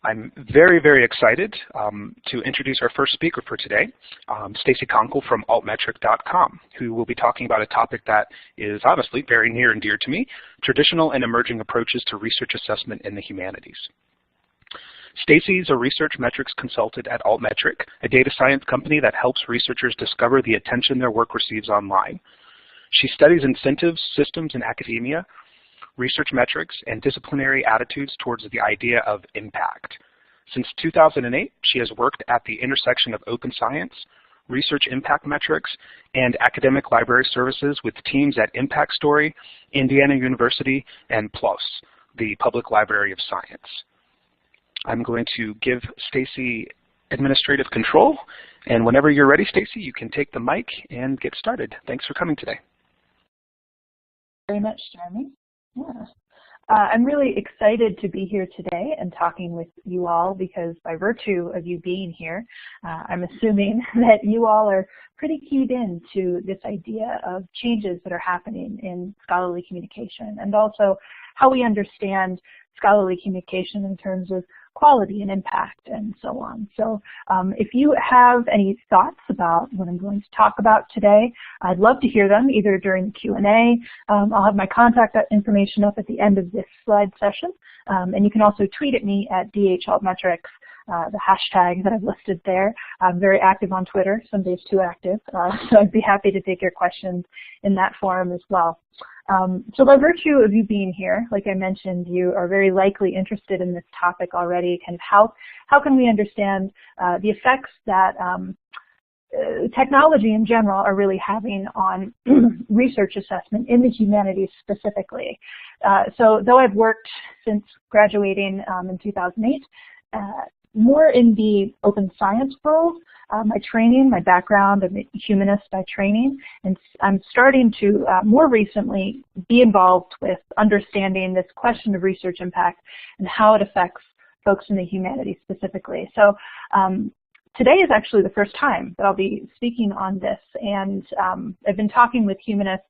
I'm very, very excited to introduce our first speaker for today, Stacy Konkiel from Altmetric.com, who will be talking about a topic that is honestly very near and dear to me, traditional and emerging approaches to research assessment in the humanities. Stacy is a research metrics consultant at Altmetric, a data science company that helps researchers discover the attention their work receives online. She studies incentives, systems in academia, research metrics, and disciplinary attitudes towards the idea of impact. Since 2008, she has worked at the intersection of open science, research impact metrics, and academic library services with teams at Impactstory, Indiana University, and PLOS, the Public Library of Science. I'm going to give Stacy administrative control, and whenever you're ready, Stacy, you can take the mic and get started. Thanks for coming today. Very much, Jeremy. Yeah. I'm really excited to be here today and talking with you all because by virtue of you being here, I'm assuming that you all are pretty keyed in to this idea of changes that are happening in scholarly communication and also how we understand scholarly communication in terms of quality and impact and so on. So if you have any thoughts about what I'm going to talk about today, I'd love to hear them either during the Q&A. I'll have my contact information up at the end of this slide session. And you can also tweet at me at DHAltmetrics, the hashtag that I've listed there. I'm very active on Twitter, some days too active. So I'd be happy to take your questions in that forum as well. So by virtue of you being here, like I mentioned, you are very likely interested in this topic already, kind of how can we understand the effects that technology in general are really having on research assessment in the humanities specifically. So though I've worked since graduating in 2008, more in the open science world, my training, my background, I'm a humanist by training, and I'm starting to more recently be involved with understanding this question of research impact and how it affects folks in the humanities specifically. So today is actually the first time that I'll be speaking on this, and I've been talking with humanists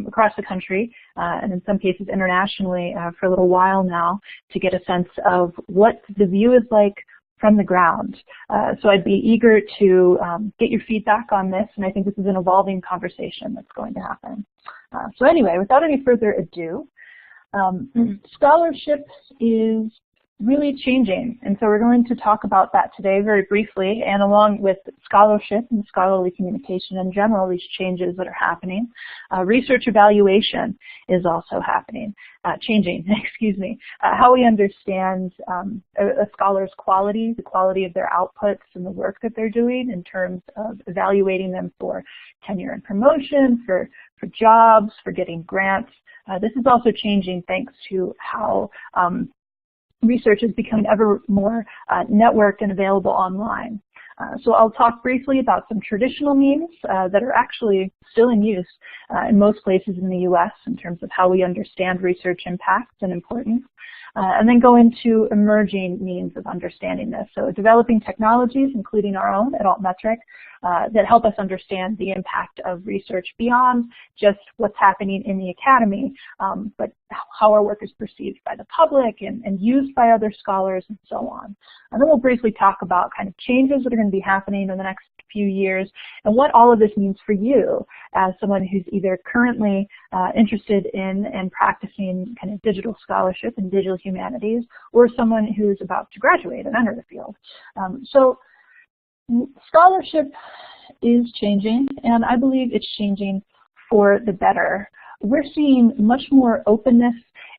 across the country and in some cases internationally for a little while now to get a sense of what the view is like from the ground. So I'd be eager to get your feedback on this, and I think this is an evolving conversation that's going to happen. So anyway, without any further ado, scholarship is really changing, and so we're going to talk about that today very briefly, and along with scholarship and scholarly communication in general, these changes that are happening. Research evaluation is also happening, changing, excuse me. How we understand a scholar's quality, the quality of their outputs and the work that they're doing in terms of evaluating them for tenure and promotion, for jobs, for getting grants. This is also changing thanks to how research is becoming ever more networked and available online. So I'll talk briefly about some traditional means that are actually still in use in most places in the US in terms of how we understand research impacts and importance, and then go into emerging means of understanding this. So developing technologies, including our own at Altmetric, that help us understand the impact of research beyond just what's happening in the academy, but how our work is perceived by the public and used by other scholars and so on. And then we'll briefly talk about kind of changes that are going to be happening in the next few years and what all of this means for you as someone who's either currently interested in and practicing kind of digital scholarship and digital humanities, or someone who's about to graduate and enter the field. So scholarship is changing, and I believe it's changing for the better. We're seeing much more openness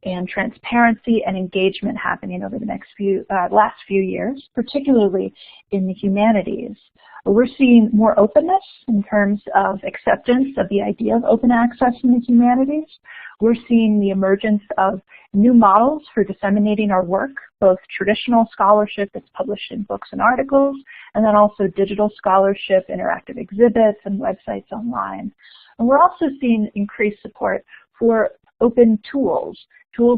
and transparency and engagement happening over the last few years, particularly in the humanities. We're seeing more openness in terms of acceptance of the idea of open access in the humanities. We're seeing the emergence of new models for disseminating our work, both traditional scholarship that's published in books and articles, and then also digital scholarship, interactive exhibits, and websites online. And we're also seeing increased support for open tools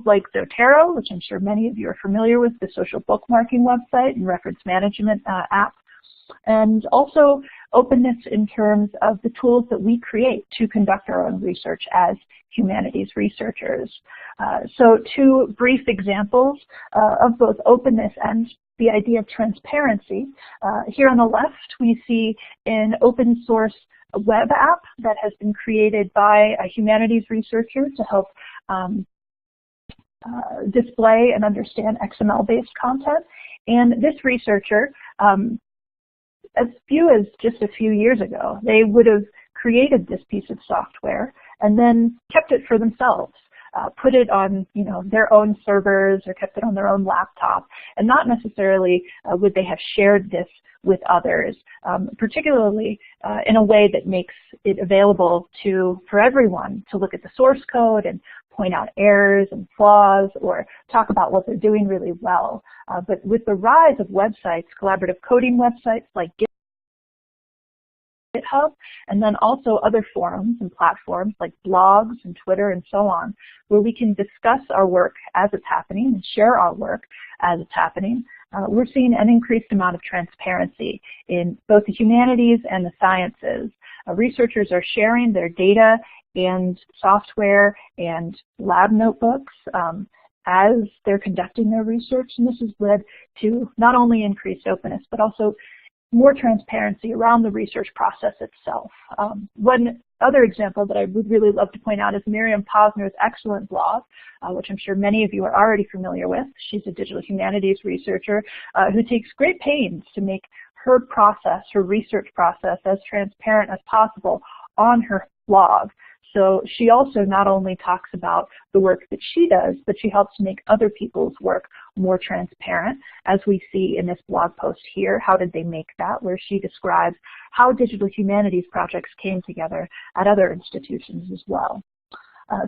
like Zotero, which I'm sure many of you are familiar with, the social bookmarking website and reference management app, and also openness in terms of the tools that we create to conduct our own research as humanities researchers. So two brief examples of both openness and the idea of transparency. Here on the left, we see an open source web app that has been created by a humanities researcher to help display and understand XML-based content. And this researcher, as few as just a few years ago, they would have created this piece of software and then kept it for themselves, put it on their own servers or kept it on their own laptop, and not necessarily would they have shared this with others, particularly in a way that makes it available for everyone to look at the source code and point out errors and flaws or talk about what they're doing really well. But with the rise of websites, collaborative coding websites like GitHub, and then also other forums and platforms like blogs and Twitter and so on, where we can discuss our work as it's happening and share our work as it's happening, we're seeing an increased amount of transparency in both the humanities and the sciences. Researchers are sharing their data and software and lab notebooks as they're conducting their research, and this has led to not only increased openness, but also more transparency around the research process itself. One other example that I would really love to point out is Miriam Posner's excellent blog, which I'm sure many of you are already familiar with. She's a digital humanities researcher who takes great pains to make her process, her research process, as transparent as possible on her blog. So she also not only talks about the work that she does, but she helps make other people's work more transparent, as we see in this blog post here. How did they make that? Where she describes how digital humanities projects came together at other institutions as well.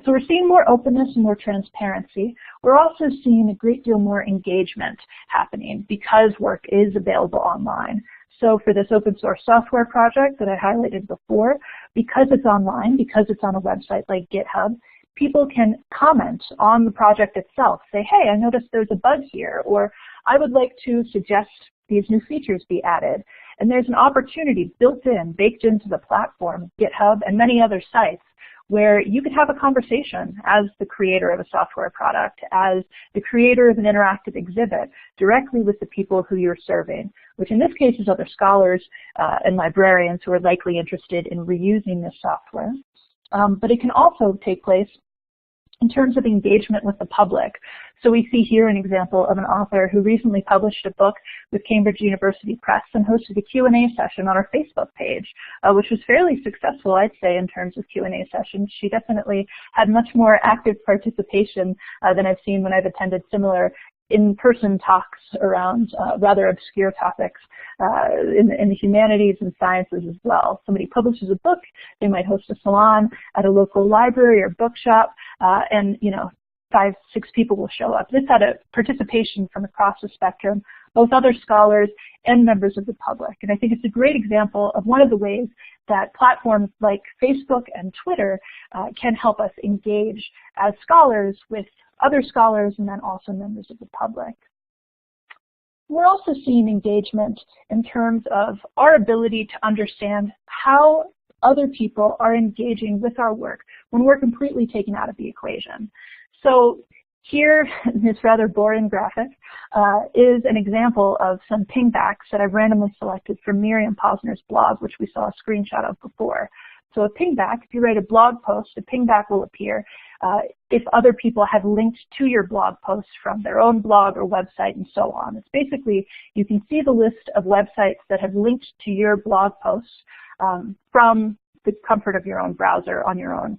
So we're seeing more openness and more transparency. We're also seeing a great deal more engagement happening because work is available online. So for this open source software project that I highlighted before, because it's online, because it's on a website like GitHub, people can comment on the project itself, say, hey, I noticed there's a bug here, or I would like to suggest these new features be added. And there's an opportunity built in, baked into the platform, GitHub, and many other sites, where you could have a conversation as the creator of a software product, as the creator of an interactive exhibit, directly with the people who you're serving, which in this case is other scholars and librarians who are likely interested in reusing this software. But it can also take place in terms of engagement with the public. So we see here an example of an author who recently published a book with Cambridge University Press and hosted a Q&A session on our Facebook page, which was fairly successful, I'd say, in terms of Q&A sessions. She definitely had much more active participation than I've seen when I've attended similar in-person talks around rather obscure topics in the humanities and sciences as well. Somebody publishes a book, they might host a salon at a local library or bookshop, and 5, 6 people will show up. This had a participation from across the spectrum, both other scholars and members of the public. And I think it's a great example of one of the ways that platforms like Facebook and Twitter can help us engage as scholars with other scholars and then also members of the public. We're also seeing engagement in terms of our ability to understand how other people are engaging with our work when we're completely taken out of the equation. So here, this rather boring graphic is an example of some pingbacks that I've randomly selected from Miriam Posner's blog, which we saw a screenshot of before. So a pingback, if you write a blog post, a pingback will appear if other people have linked to your blog post from their own blog or website and so on. It's basically, you can see the list of websites that have linked to your blog posts from the comfort of your own browser on your own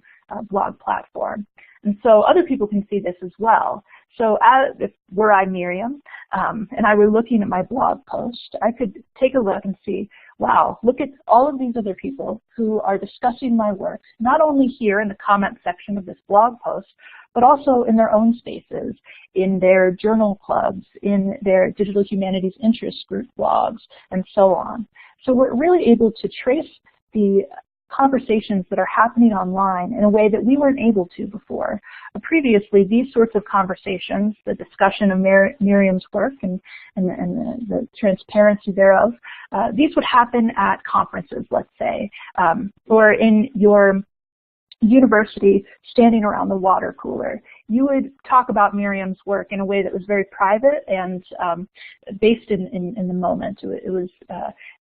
blog platform. And so other people can see this as well. So if were I Miriam and I were looking at my blog post, I could take a look and see, wow, look at all of these other people who are discussing my work, not only here in the comment section of this blog post, but also in their own spaces, in their journal clubs, in their digital humanities interest group blogs, and so on. So we're really able to trace the conversations that are happening online in a way that we weren't able to before. Previously, these sorts of conversations, the discussion of Miriam's work and the transparency thereof, these would happen at conferences, let's say, or in your university standing around the water cooler. You would talk about Miriam's work in a way that was very private and based in the moment. It was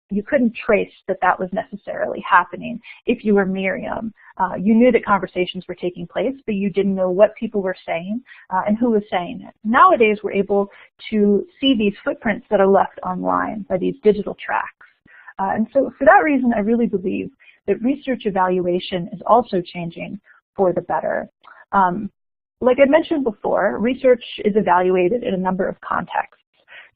you couldn't trace that was necessarily happening if you were Miriam. You knew that conversations were taking place, but you didn't know what people were saying and who was saying it. Nowadays, we're able to see these footprints that are left online by these digital tracks. And so for that reason, I really believe that research evaluation is also changing for the better. Like I mentioned before, research is evaluated in a number of contexts.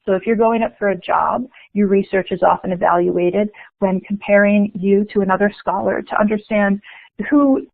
So if you're going up for a job, your research is often evaluated when comparing you to another scholar to understand who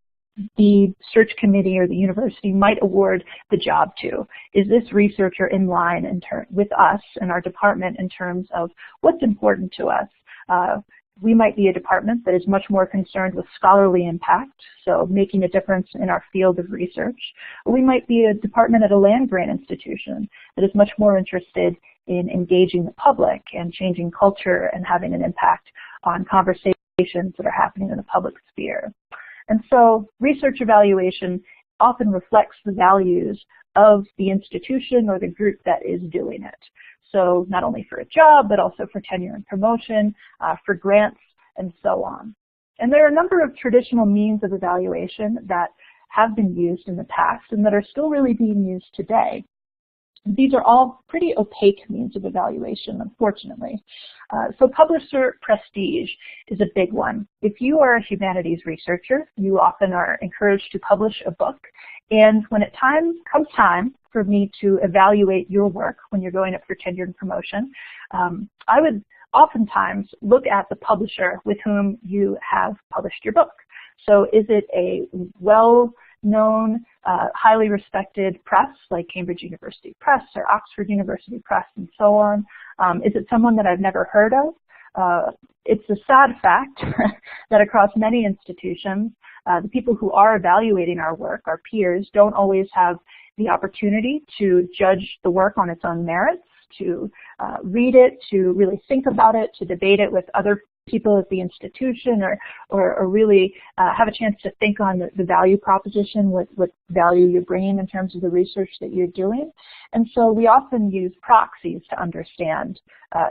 the search committee or the university might award the job to. Is this researcher in line with us and our department in terms of what's important to us? We might be a department that is much more concerned with scholarly impact, so making a difference in our field of research. Or we might be a department at a land-grant institution that is much more interested in engaging the public and changing culture and having an impact on conversations that are happening in the public sphere. And so research evaluation often reflects the values of the institution or the group that is doing it. So not only for a job, but also for tenure and promotion, for grants, and so on. And there are a number of traditional means of evaluation that have been used in the past and that are still really being used today. These are all pretty opaque means of evaluation, unfortunately. So publisher prestige is a big one. If you are a humanities researcher, you often are encouraged to publish a book. And when it comes time for me to evaluate your work when you're going up for tenure and promotion, I would oftentimes look at the publisher with whom you have published your book. So is it a well-known, highly respected press like Cambridge University Press or Oxford University Press and so on? Is it someone that I've never heard of? It's a sad fact that across many institutions, the people who are evaluating our work, our peers, don't always have the opportunity to judge the work on its own merits, to read it, to really think about it, to debate it with other people at the institution, or really have a chance to think on the value proposition, what value you're bringing in terms of the research that you're doing. And so we often use proxies to understand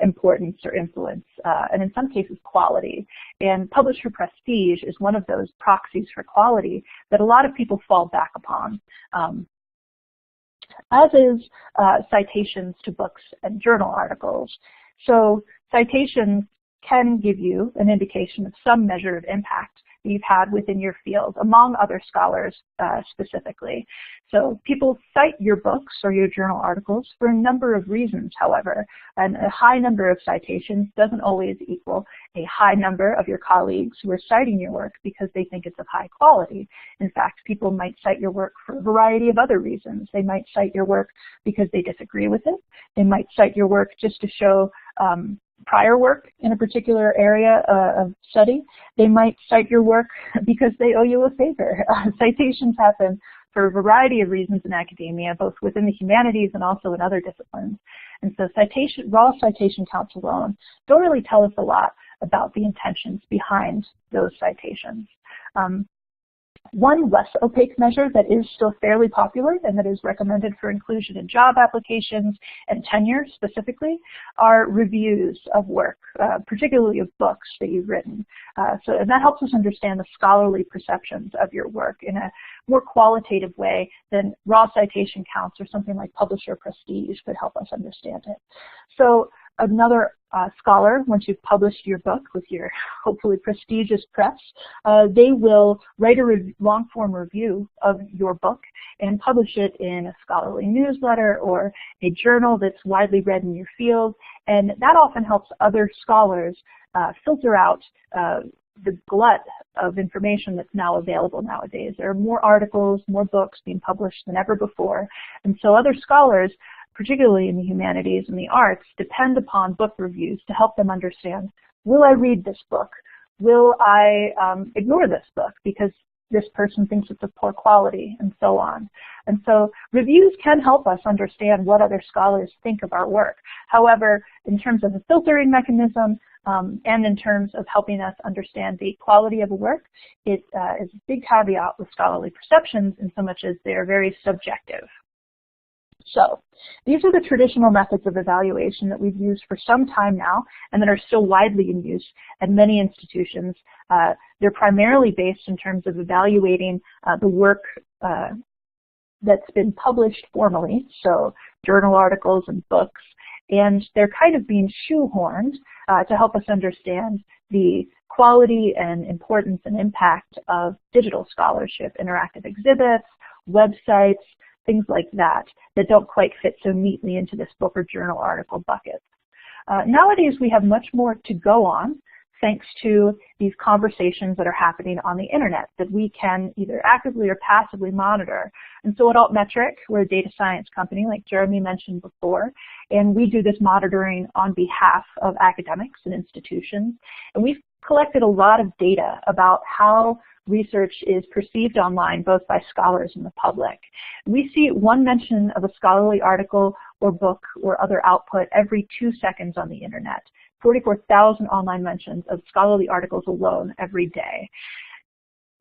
importance or influence, and in some cases quality. And publisher prestige is one of those proxies for quality that a lot of people fall back upon. As is citations to books and journal articles. So citations can give you an indication of some measure of impact that you've had within your field, among other scholars specifically. So people cite your books or your journal articles for a number of reasons, however, and a high number of citations doesn't always equal a high number of your colleagues who are citing your work because they think it's of high quality. In fact, people might cite your work for a variety of other reasons. They might cite your work because they disagree with it. They might cite your work just to show prior work in a particular area of study. They might cite your work because they owe you a favor. Citations happen for a variety of reasons in academia, both within the humanities and also in other disciplines. And so raw citation counts alone don't really tell us a lot about the intentions behind those citations. One less opaque measure that is still fairly popular and that is recommended for inclusion in job applications and tenure specifically are reviews of work, particularly of books that you've written. And that helps us understand the scholarly perceptions of your work in a more qualitative way than raw citation counts or something like publisher prestige could help us understand it. So another scholar, once you've published your book with your hopefully prestigious press, they will write a long-form review of your book and publish it in a scholarly newsletter or a journal that's widely read in your field. And that often helps other scholars filter out the glut of information that's now available nowadays. There are more articles, more books being published than ever before. And so other scholars, particularly in the humanities and the arts, depend upon book reviews to help them understand, will I read this book? Will I ignore this book because this person thinks it's of poor quality, and so on. And so reviews can help us understand what other scholars think of our work. However, in terms of a filtering mechanism and in terms of helping us understand the quality of a work, it is a big caveat with scholarly perceptions in so much as they are very subjective. So these are the traditional methods of evaluation that we've used for some time now and that are still widely in use at many institutions. They're primarily based in terms of evaluating the work that's been published formally, so journal articles and books, and they're kind of being shoehorned to help us understand the quality and importance and impact of digital scholarship, interactive exhibits, websites, things like that don't quite fit so neatly into this book or journal article bucket. Nowadays, we have much more to go on thanks to these conversations that are happening on the internet that we can either actively or passively monitor. And so at Altmetric, we're a data science company, like Jeremy mentioned before, and we do this monitoring on behalf of academics and institutions. And we've collected a lot of data about how research is perceived online, both by scholars and the public. We see one mention of a scholarly article or book or other output every 2 seconds on the internet. 44,000 online mentions of scholarly articles alone every day.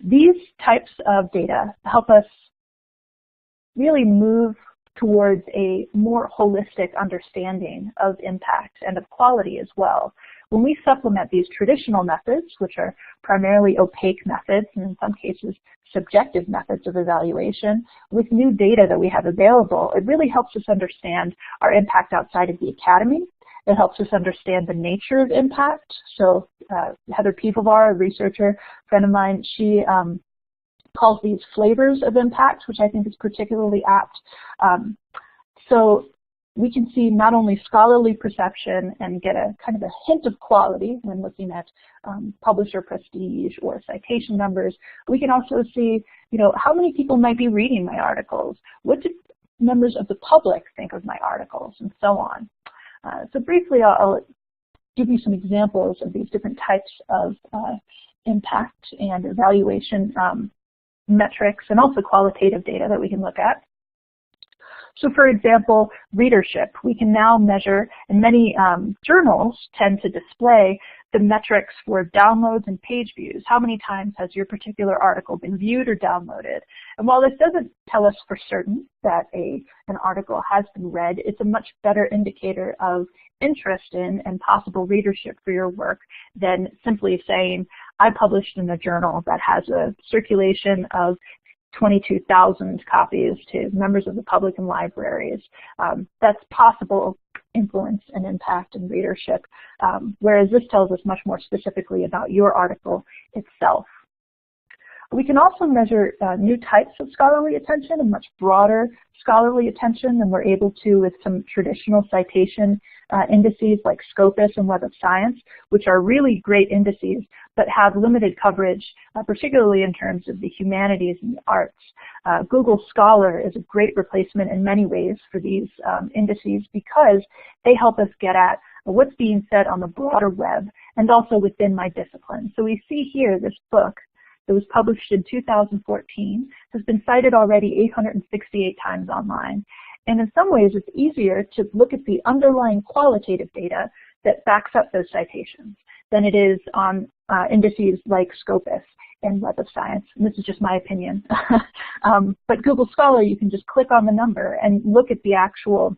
These types of data help us really move towards a more holistic understanding of impact and of quality as well. When we supplement these traditional methods, which are primarily opaque methods, and in some cases subjective methods of evaluation, with new data that we have available, it really helps us understand our impact outside of the academy. It helps us understand the nature of impact. So Heather Pivovar, a researcher friend of mine, she calls these flavors of impact, which I think is particularly apt. So we can see not only scholarly perception and get a kind of a hint of quality when looking at publisher prestige or citation numbers. We can also see, how many people might be reading my articles? What do members of the public think of my articles, and so on. So briefly, I'll give you some examples of these different types of impact and evaluation metrics and also qualitative data that we can look at. So for example, readership. We can now measure, and many journals tend to display the metrics for downloads and page views. How many times has your particular article been viewed or downloaded? And while this doesn't tell us for certain that an article has been read, it's a much better indicator of interest in and possible readership for your work than simply saying, I published in a journal that has a circulation of 22,000 copies to members of the public and libraries. That's possible influence and impact and readership, whereas this tells us much more specifically about your article itself. We can also measure new types of scholarly attention, a much broader scholarly attention than we're able to with some traditional citation indices like Scopus and Web of Science, which are really great indices, but have limited coverage, particularly in terms of the humanities and the arts. Google Scholar is a great replacement in many ways for these indices because they help us get at what's being said on the broader web and also within my discipline. So we see here this book that was published in 2014 has been cited already 868 times online. And in some ways, it's easier to look at the underlying qualitative data that backs up those citations than it is on indices like Scopus and Web of Science. And this is just my opinion. But Google Scholar, you can just click on the number and look at the actual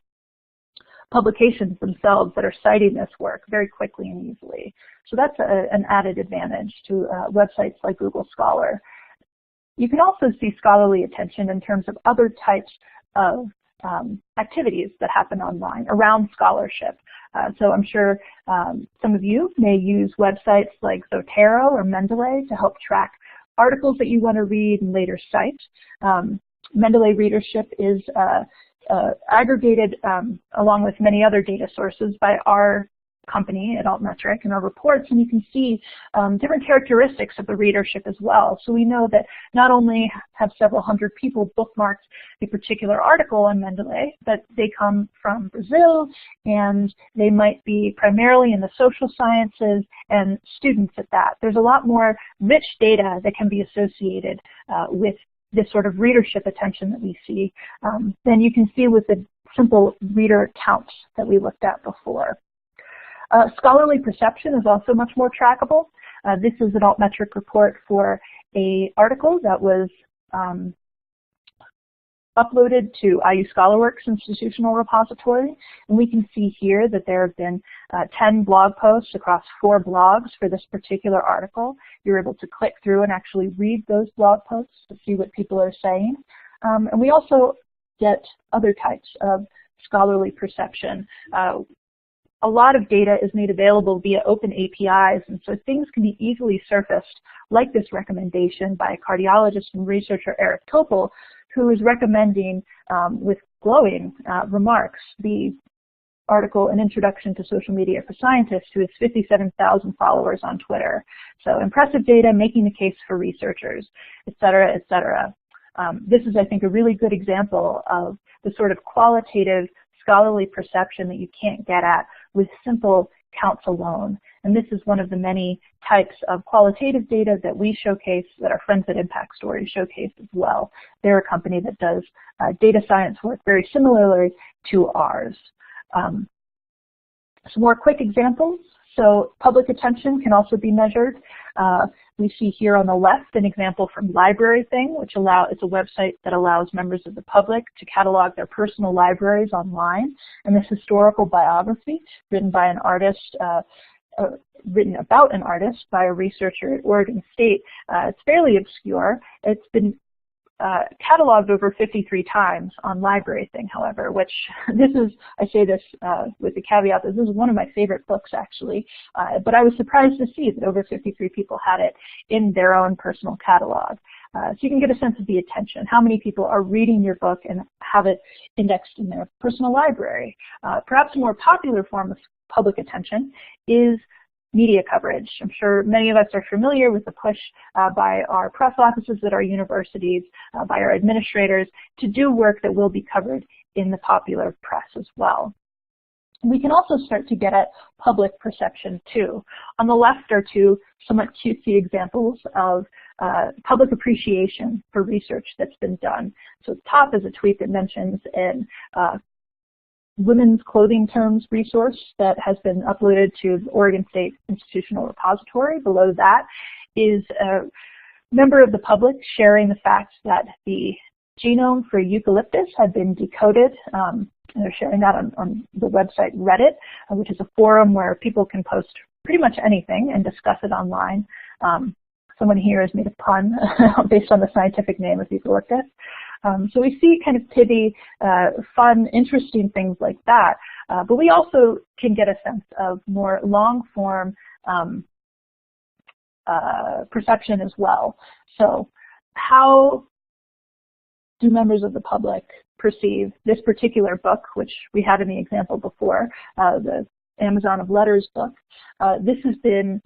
publications themselves that are citing this work very quickly and easily. So that's an added advantage to websites like Google Scholar. You can also see scholarly attention in terms of other types of activities that happen online around scholarship. So I'm sure some of you may use websites like Zotero or Mendeley to help track articles that you want to read and later cite. Mendeley readership is aggregated along with many other data sources by our company at Altmetric in our reports, and you can see different characteristics of the readership as well. So we know that not only have several hundred people bookmarked a particular article on Mendeley, but they come from Brazil, and they might be primarily in the social sciences and students at that. There's a lot more rich data that can be associated with this sort of readership attention that we see than you can see with the simple reader counts that we looked at before. Scholarly perception is also much more trackable. This is an Altmetric report for an article that was uploaded to IU ScholarWorks institutional repository. And we can see here that there have been 10 blog posts across 4 blogs for this particular article. You're able to click through and actually read those blog posts to see what people are saying. And we also get other types of scholarly perception. A lot of data is made available via open APIs, and so things can be easily surfaced, like this recommendation by cardiologist and researcher Eric Topol, who is recommending, with glowing remarks, the article, An Introduction to Social Media for Scientists, who has 57,000 followers on Twitter. So impressive data, making the case for researchers, et cetera, et cetera. This is, I think, a really good example of the sort of qualitative scholarly perception that you can't get at with simple counts alone. And this is one of the many types of qualitative data that we showcase, that our friends at Impactstory showcase as well. They're a company that does data science work very similarly to ours. Some more quick examples. So public attention can also be measured. We see here on the left an example from Library Thing, which it's a website that allows members of the public to catalog their personal libraries online. And this historical biography written by an artist, written about an artist by a researcher at Oregon State. It's fairly obscure. It's been cataloged over 53 times on Library Thing, however, which this is, I say this with the caveat that this is one of my favorite books, actually, but I was surprised to see that over 53 people had it in their own personal catalog. So you can get a sense of the attention, how many people are reading your book and have it indexed in their personal library. Perhaps a more popular form of public attention is media coverage. I'm sure many of us are familiar with the push by our press offices at our universities, by our administrators, to do work that will be covered in the popular press as well. We can also start to get at public perception too. On the left are 2 somewhat cutesy examples of public appreciation for research that's been done. So at the top is a tweet that mentions an women's clothing terms resource that has been uploaded to the Oregon State Institutional Repository. Below that is a member of the public sharing the fact that the genome for eucalyptus had been decoded. And they're sharing that on the website Reddit, which is a forum where people can post pretty much anything and discuss it online. Someone here has made a pun based on the scientific name of eucalyptus. So we see kind of pithy, fun, interesting things like that, but we also can get a sense of more long-form perception as well. So how do members of the public perceive this particular book, which we had in the example before, the Amazon of Letters book? This has been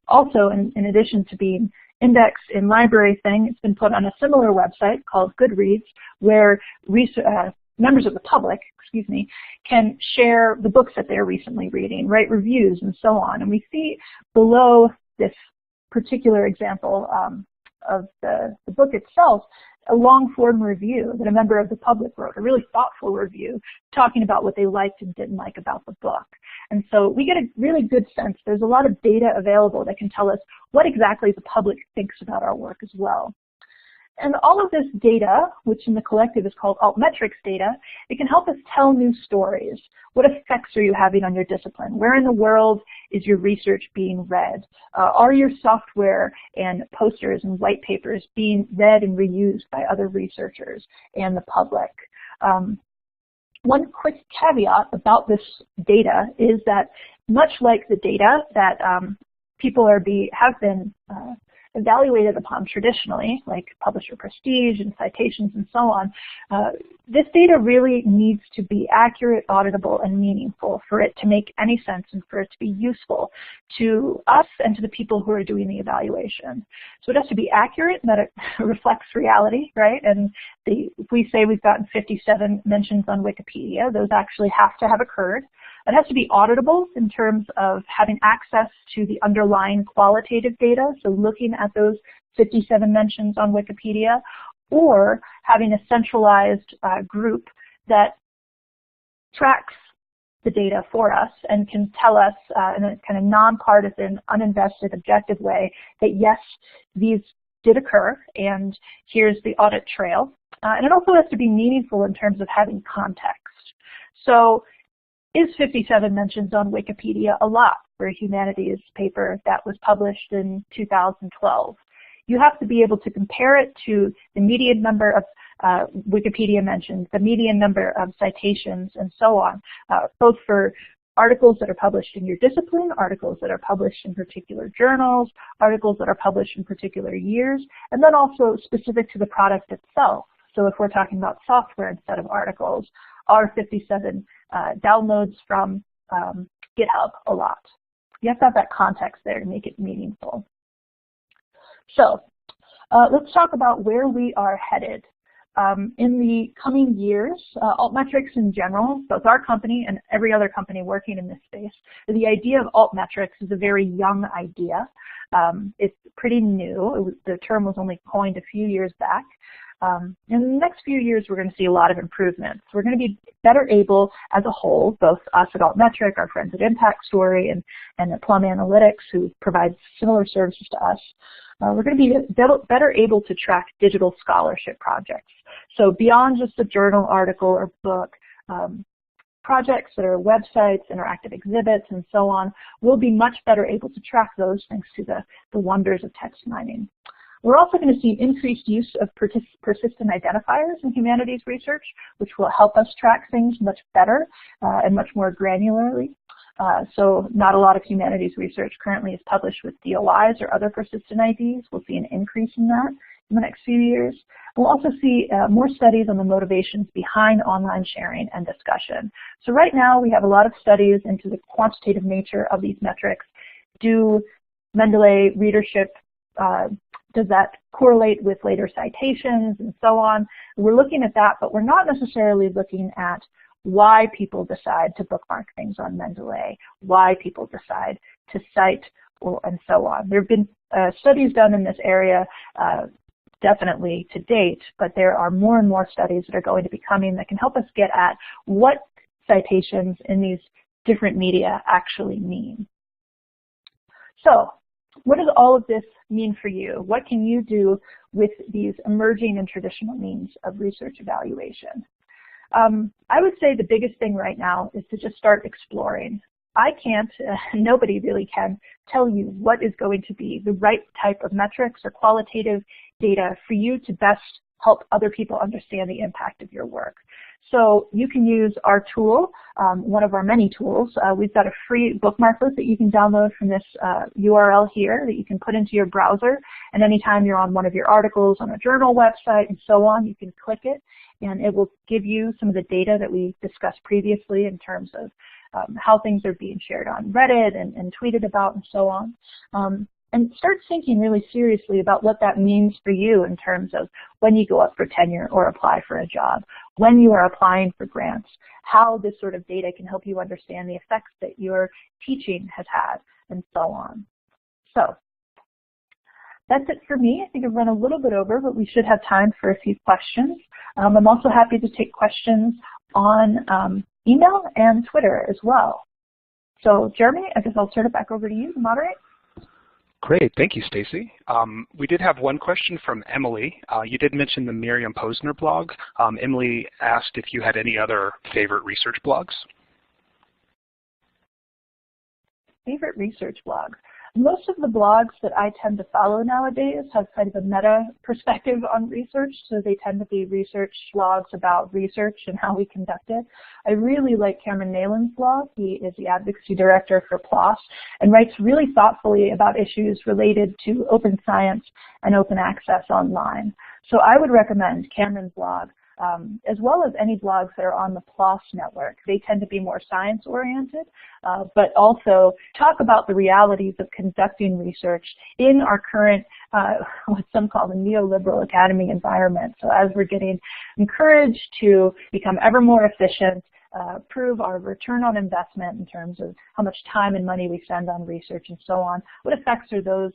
also, in addition to being indexed in Library Thing, it's been put on a similar website called Goodreads, where members of the public, can share the books that they're recently reading, write reviews, and so on. And we see below this particular example of the book itself, a long-form review that a member of the public wrote, a really thoughtful review, talking about what they liked and didn't like about the book. And so we get a really good sense. There's a lot of data available that can tell us what exactly the public thinks about our work as well. And all of this data, which in the collective is called Altmetrics data, it can help us tell new stories. What effects are you having on your discipline? Where in the world is your research being read? Are your software and posters and white papers being read and reused by other researchers and the public? One quick caveat about this data is that much like the data that people have been evaluated upon traditionally, like publisher prestige and citations and so on, this data really needs to be accurate, auditable, and meaningful for it to make any sense and for it to be useful to us and to the people who are doing the evaluation. So it has to be accurate and that it reflects reality, right? And if we say we've gotten 57 mentions on Wikipedia, those actually have to have occurred. It has to be auditable in terms of having access to the underlying qualitative data, so looking at those 57 mentions on Wikipedia, or having a centralized group that tracks the data for us and can tell us in a kind of nonpartisan, uninvested, objective way that yes, these did occur, and here's the audit trail. And it also has to be meaningful in terms of having context. So is 57 mentions on Wikipedia a lot for a humanities paper that was published in 2012? You have to be able to compare it to the median number of Wikipedia mentions, the median number of citations, and so on, both for articles that are published in your discipline, articles that are published in particular journals, articles that are published in particular years, and then also specific to the product itself. So if we're talking about software instead of articles, are 57 downloads from GitHub a lot? You have to have that context there to make it meaningful. So let's talk about where we are headed. In the coming years, Altmetrics in general, both our company and every other company working in this space, the idea of Altmetrics is a very young idea. It's pretty new. The term was only coined a few years back. In the next few years, we're going to see a lot of improvements. We're going to be better able as a whole, both us at Altmetric, our friends at Impactstory, and at Plum Analytics, who provide similar services to us, we're going to be better able to track digital scholarship projects. So beyond just a journal article or book, projects that are websites, interactive exhibits, and so on, we'll be much better able to track those thanks to the wonders of text mining. We're also going to see increased use of persistent identifiers in humanities research, which will help us track things much better and much more granularly. So not a lot of humanities research currently is published with DOIs or other persistent IDs. We'll see an increase in that in the next few years. We'll also see more studies on the motivations behind online sharing and discussion. So right now we have a lot of studies into the quantitative nature of these metrics. Do Mendeley readership does that correlate with later citations and so on? We're looking at that, but we're not necessarily looking at why people decide to bookmark things on Mendeley, why people decide to cite, and so on. There have been studies done in this area definitely to date, but there are more and more studies that are going to be coming that can help us get at what citations in these different media actually mean. So, what does all of this mean for you? What can you do with these emerging and traditional means of research evaluation? I would say the biggest thing right now is to just start exploring. I can't, nobody really can, tell you what is going to be the right type of metrics or qualitative data for you to best help other people understand the impact of your work. So you can use our tool, one of our many tools. We've got a free bookmarklet that you can download from this URL here that you can put into your browser. And anytime you're on one of your articles on a journal website and so on, you can click it and it will give you some of the data that we discussed previously in terms of how things are being shared on Reddit and tweeted about and so on. And start thinking really seriously about what that means for you in terms of when you go up for tenure or apply for a job, when you are applying for grants, how this sort of data can help you understand the effects that your teaching has had, and so on. So that's it for me. I think I've run a little bit over, but we should have time for a few questions. I'm also happy to take questions on email and Twitter as well. So Jeremy, I guess I'll turn it back over to you to moderate. Great, thank you, Stacy. We did have one question from Emily. You did mention the Miriam Posner blog. Emily asked if you had any other favorite research blogs. Favorite research blog? most of the blogs that I tend to follow nowadays have kind of a meta perspective on research, so they tend to be research blogs about research and how we conduct it. I really like Cameron Nayland's blog. He is the advocacy director for PLOS and writes really thoughtfully about issues related to open science and open access online. So I would recommend Cameron's blog, as well as any blogs that are on the PLOS network. They tend to be more science-oriented, but also talk about the realities of conducting research in our current, what some call the neoliberal academy environment. So as we're getting encouraged to become ever more efficient, prove our return on investment in terms of how much time and money we spend on research and so on, what effects are those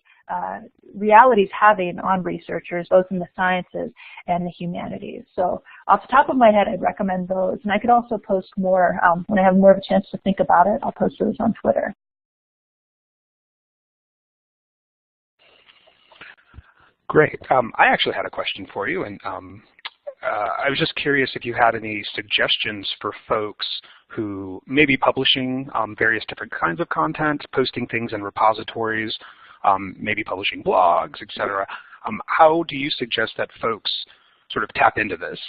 realities having on researchers, both in the sciences and the humanities? So off the top of my head, I'd recommend those. And I could also post more when I have more of a chance to think about it. I'll post those on Twitter. Great. I actually had a question for you, and I was just curious if you had any suggestions for folks who may be publishing various different kinds of content, posting things in repositories, maybe publishing blogs, etc. How do you suggest that folks sort of tap into this?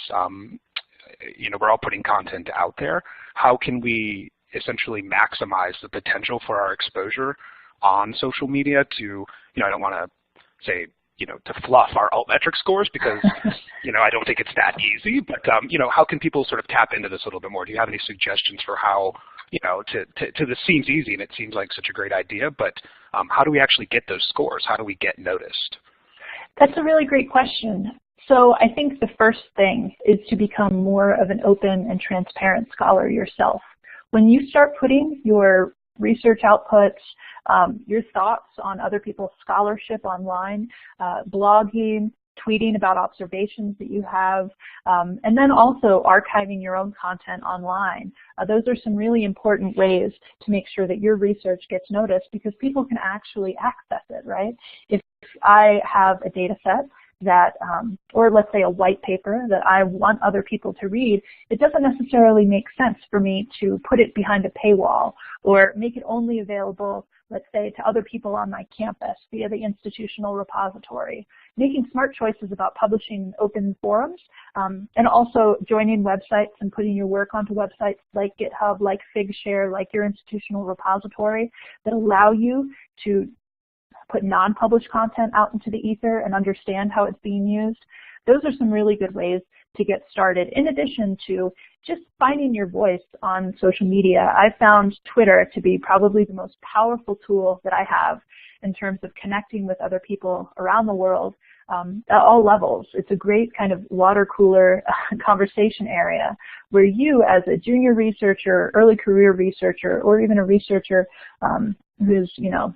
You know, we're all putting content out there. How can we essentially maximize the potential for our exposure on social media to, you know, I don't want to say, you know, to fluff our Altmetric scores because, you know, I don't think it's that easy, but, you know, how can people sort of tap into this a little bit more? Do you have any suggestions for how, you know, this seems easy and it seems like such a great idea, but how do we actually get those scores? How do we get noticed? That's a really great question. So I think the first thing is to become more of an open and transparent scholar yourself. When you start putting your research outputs, your thoughts on other people's scholarship online, blogging, tweeting about observations that you have, and then also archiving your own content online. Those are some really important ways to make sure that your research gets noticed because people can actually access it, right? If I have a data set that, or let's say a white paper that I want other people to read, it doesn't necessarily make sense for me to put it behind a paywall or make it only available, let's say, to other people on my campus via the institutional repository. Making smart choices about publishing in open forums, and also joining websites and putting your work onto websites like GitHub, like Figshare, like your institutional repository that allow you to put non-published content out into the ether and understand how it's being used. Those are some really good ways to get started, in addition to just finding your voice on social media. I found Twitter to be probably the most powerful tool that I have in terms of connecting with other people around the world at all levels. It's a great kind of water cooler conversation area where you, as a junior researcher, early career researcher, or even a researcher who's, you know,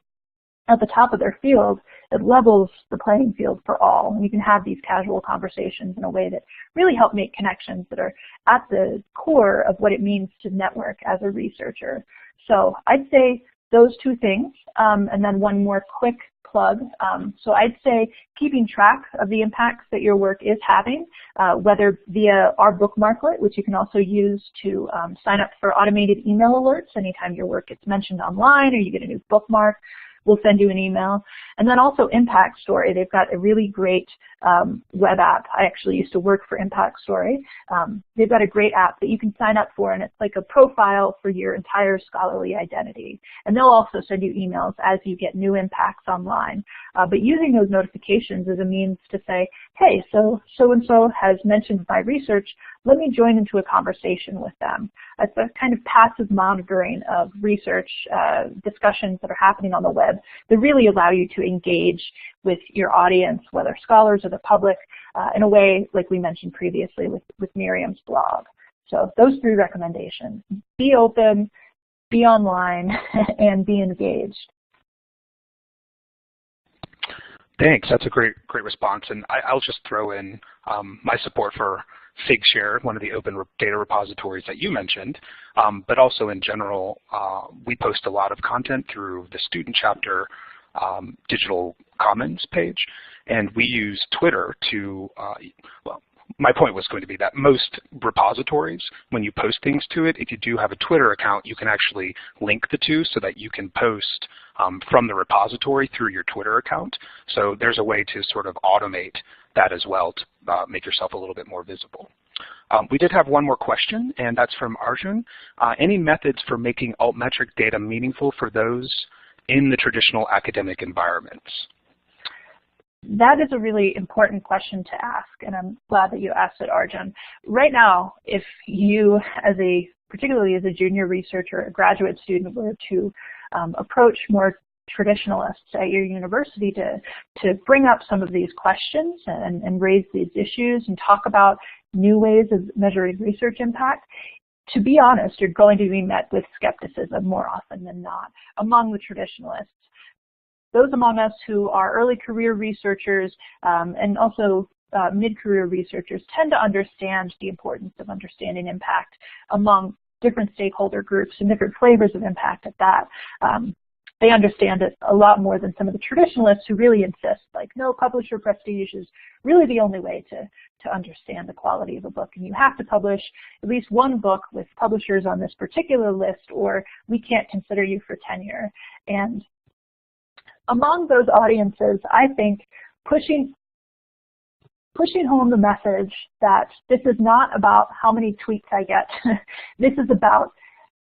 at the top of their field, it levels the playing field for all. And you can have these casual conversations in a way that really help make connections that are at the core of what it means to network as a researcher. So I'd say those two things, and then one more quick plug. So I'd say keeping track of the impacts that your work is having, whether via our bookmarklet, which you can also use to sign up for automated email alerts anytime your work gets mentioned online or you get a new bookmark. We'll send you an email. And then also Impactstory. They've got a really great web app. I actually used to work for Impactstory. They've got a great app that you can sign up for, and it's like a profile for your entire scholarly identity. And they'll also send you emails as you get new impacts online. But using those notifications is a means to say, hey, so-and-so has mentioned my research. Let me join into a conversation with them. It's a kind of passive monitoring of research discussions that are happening on the web that really allow you to engage with your audience, whether scholars or the public, in a way like we mentioned previously with Miriam's blog. So those three recommendations: be open, be online, and be engaged. Thanks. That's a great response. And I'll just throw in my support for Figshare, one of the open data repositories that you mentioned, but also in general, we post a lot of content through the student chapter Digital Commons page, and we use Twitter to, well, my point was going to be that most repositories, when you post things to it, if you do have a Twitter account, you can actually link the two so that you can post from the repository through your Twitter account. So there's a way to sort of automate that as well to make yourself a little bit more visible. We did have one more question, and that's from Arjun. Any methods for making altmetric data meaningful for those in the traditional academic environments? That is a really important question to ask, and I'm glad that you asked it, Arjun. Right now, if you, particularly as a junior researcher, a graduate student, were to approach more traditionalists at your university to bring up some of these questions and raise these issues and talk about new ways of measuring research impact, to be honest, you're going to be met with skepticism more often than not among the traditionalists. Those among us who are early career researchers and also mid-career researchers tend to understand the importance of understanding impact among different stakeholder groups and different flavors of impact at that. They understand it a lot more than some of the traditionalists who really insist, like, no, publisher prestige is really the only way to understand the quality of a book. And you have to publish at least one book with publishers on this particular list, or we can't consider you for tenure. And among those audiences, I think pushing home the message that this is not about how many tweets I get. This is about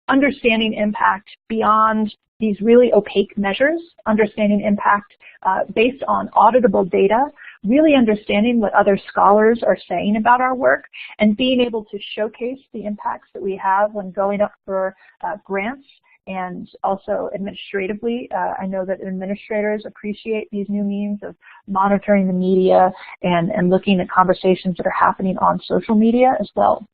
understanding impact beyond these really opaque measures, understanding impact based on auditable data, really understanding what other scholars are saying about our work, and being able to showcase the impacts that we have when going up for grants. And also administratively, I know that administrators appreciate these new means of monitoring the media and looking at conversations that are happening on social media as well.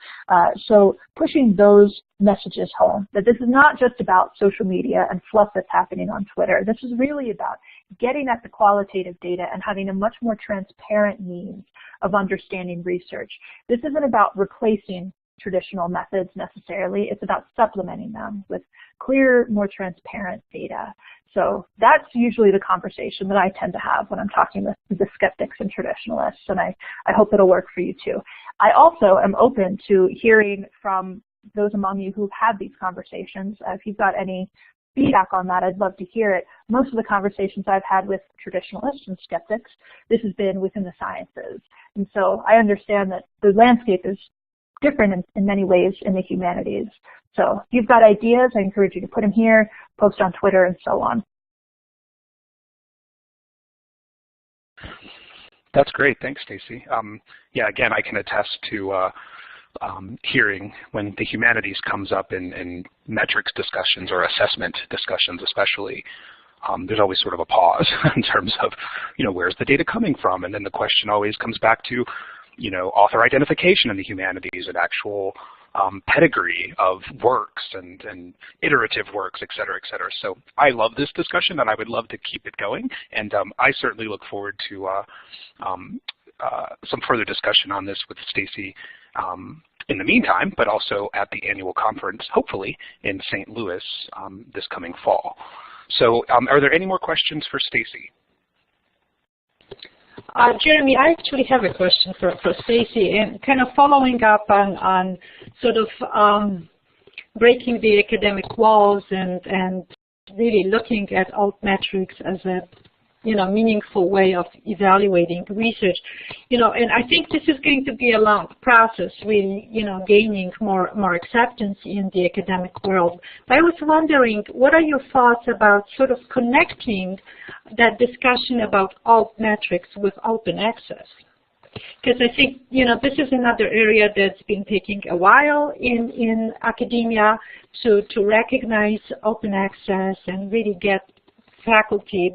So pushing those messages home, that this is not just about social media and fluff that's happening on Twitter. This is really about getting at the qualitative data and having a much more transparent means of understanding research. This isn't about replacing traditional methods necessarily. It's about supplementing them with clear, more transparent data. So that's usually the conversation that I tend to have when I'm talking with the skeptics and traditionalists, and I hope it'll work for you too. I also am open to hearing from those among you who've had these conversations. If you've got any feedback on that, I'd love to hear it. Most of the conversations I've had with traditionalists and skeptics, this has been within the sciences. And so I understand that the landscape is different in many ways in the humanities. So if you've got ideas, I encourage you to put them here, post on Twitter, and so on. That's great. Thanks, Stacy. Yeah, again, I can attest to hearing when the humanities comes up in metrics discussions or assessment discussions especially, there's always sort of a pause in terms of, where's the data coming from? And then the question always comes back to, author identification in the humanities and actual pedigree of works and iterative works, et cetera, et cetera. So I love this discussion, and I would love to keep it going. And I certainly look forward to some further discussion on this with Stacy in the meantime, but also at the annual conference, hopefully in St. Louis this coming fall. So are there any more questions for Stacy? Jeremy, I actually have a question for Stacy, and kind of following up on sort of breaking the academic walls and really looking at altmetrics as a meaningful way of evaluating research. And I think this is going to be a long process, really, gaining more acceptance in the academic world. But I was wondering, what are your thoughts about sort of connecting that discussion about altmetrics with open access? Because I think, this is another area that's been taking a while in academia to recognize open access and really get faculty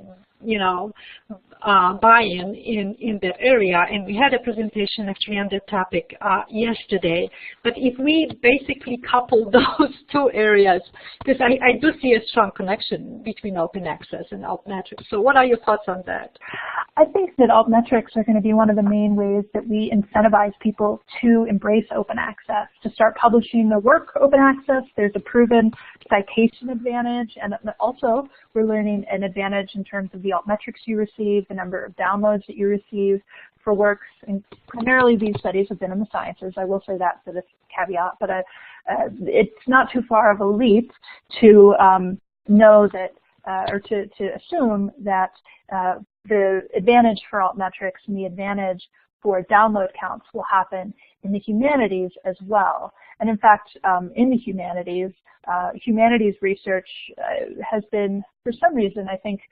buy-in in that area, and we had a presentation actually on that topic yesterday. But if we basically couple those two areas, because I do see a strong connection between open access and altmetrics. So what are your thoughts on that? I think that altmetrics are going to be one of the main ways that we incentivize people to embrace open access, to start publishing their work open access. There's a proven citation advantage, and also we're learning an advantage in terms of the altmetrics you receive, the number of downloads that you receive for works, and primarily these studies have been in the sciences. I will say that for this caveat, but it's not too far of a leap to know that, or to assume that the advantage for Altmetrics and the advantage for download counts will happen in the humanities as well. And in fact, in the humanities, humanities research has been, for some reason, I think,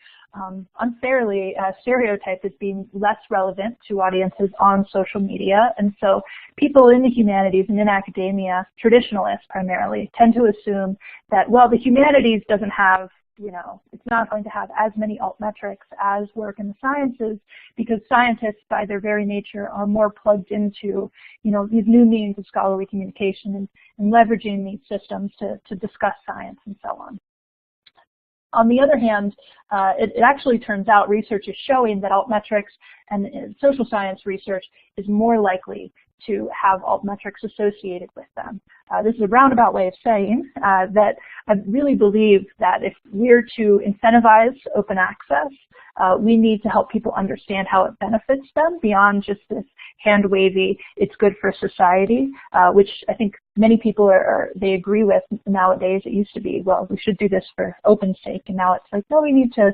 unfairly stereotyped as being less relevant to audiences on social media. And so people in the humanities and in academia, traditionalists primarily, tend to assume that, well, the humanities doesn't have, it's not going to have as many altmetrics as work in the sciences, because scientists, by their very nature, are more plugged into, these new means of scholarly communication and leveraging these systems to discuss science and so on. On the other hand, it actually turns out research is showing that altmetrics and social science research is more likely to have altmetrics associated with them. This is a roundabout way of saying that I really believe that if we're to incentivize open access, we need to help people understand how it benefits them beyond just this hand-wavy, it's good for society, which I think many people they agree with nowadays. It used to be, well, we should do this for open sake, and now it's like, no, we need to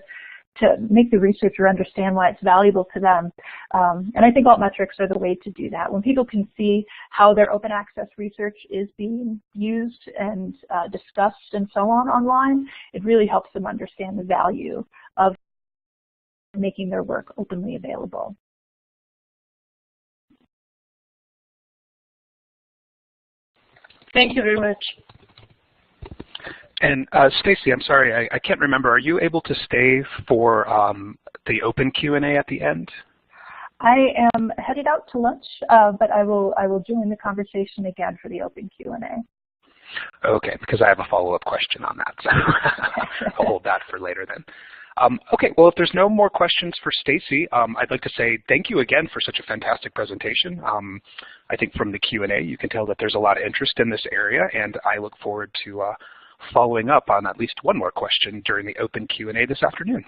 make the researcher understand why it's valuable to them. And I think altmetrics are the way to do that. When people can see how their open access research is being used and discussed and so on online, it really helps them understand the value of making their work openly available. Thank you very much. And Stacy, I'm sorry, I can't remember. Are you able to stay for the open Q&A at the end? I am headed out to lunch, but I will join the conversation again for the open Q&A. Okay, because I have a follow-up question on that, so I'll hold that for later then. Okay, well, if there's no more questions for Stacy, I'd like to say thank you again for such a fantastic presentation. I think from the Q&A you can tell that there's a lot of interest in this area, and I look forward to following up on at least one more question during the open Q&A this afternoon.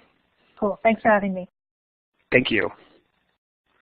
Cool. Thanks for having me. Thank you.